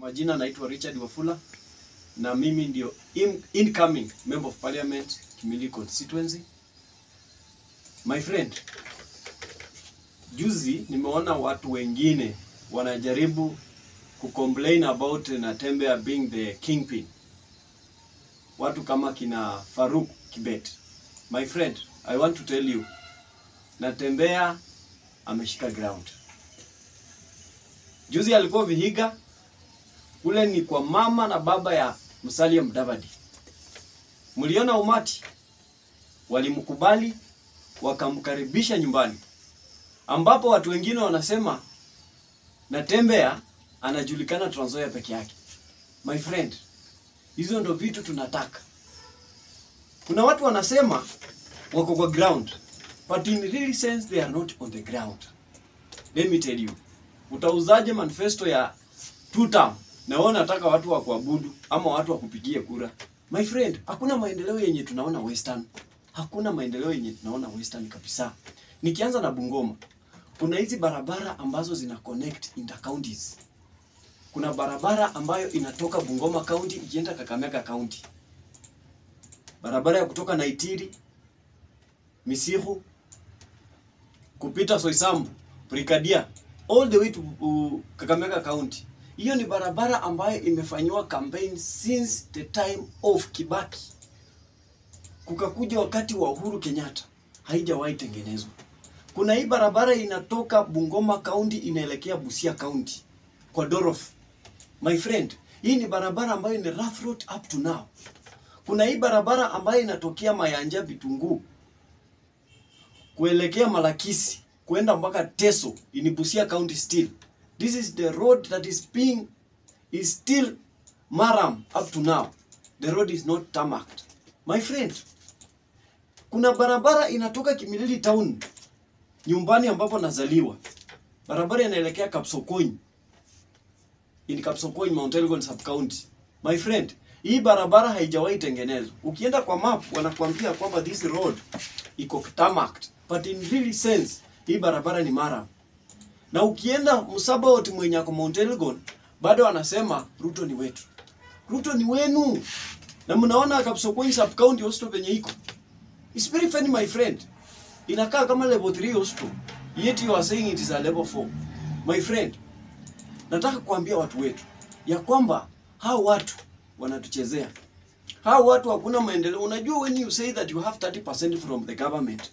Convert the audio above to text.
Majina naitwa Richard Wafula na mimi ndio incoming member of parliament Kimilili constituency. My friend, juzi nimeona watu wengine wanajaribu kucomplain about Natembeya being the kingpin. Watu kama kina Faruk Kibet. My friend, I want to tell you, Natembeya ameshika ground. Juzi alikuwa Vihiga, kule ni kwa mama na baba ya Musalia Mudavadi. Mliona umati, walimkubali, wakamkaribisha nyumbani. Ambapo watu wengine wanasema Natembeya anajulikana Trans Nzoia peke yake. My friend, hizo ndo vitu tunataka. Kuna watu wanasema wako kwa ground, but in really sense they are not on the ground. Let me tell you, utauzaje manifesto ya 2 term na wewe unataka watu wa kuabudu ama watu wa kupigia kura? My friend, hakuna maendeleo yenye tunaona Western. Hakuna maendeleo yenye tunaona Western kabisa. Nikianza na Bungoma, kuna hizi barabara ambazo zina connect inter counties. Kuna barabara ambayo inatoka Bungoma County ikienda Kakamega County. Barabara ya kutoka Naitiri, Misihu, kupita Soisambu, Brigadier, all the way to Kakamega County. Hiyo ni barabara ambayo imefanywa campaign since the time of Kibaki. Kukakuja wakati wa Uhuru Kenyatta, haijawahi tengenezwa. Kuna hii barabara inatoka Bungoma County inaelekea Busia County kwa Dorof. My friend, hii ni barabara ambayo ni rough road up to now. Kuna hii barabara ambayo inatokea Mayanja Vitunguu kuelekea Malakisi kwenda mpaka Teso in Busia County still. This is the road that is still Maram up to now. The road is not tarmacked. My friend, kuna barabara inatoka Kimilili town, nyumbani ambapo nazaliwa. Barabara inaelekea Kapsokony. In Kapsokony, Mount Elgon sub county. My friend, hii barabara haijawahi tengenezwa. Ukienda kwa map wanakuambia kwamba this road iko tarmacked, but in really sense hii barabara ni Maram. Na ukienda Musabot mwenye kwa Mount Elgon, bado wanasema Ruto ni wetu. Ruto ni wenu. Na mnaona Kapsokony sub county hospital penye iko. It's very funny, my friend. Inakaa kama level 3 hospital, yet you are saying it is a level 4. My friend, nataka kuambia watu wetu ya kwamba hao watu wanatuchezea. Hao watu hakuna maendeleo. Unajua when you say that you have 30% from the government,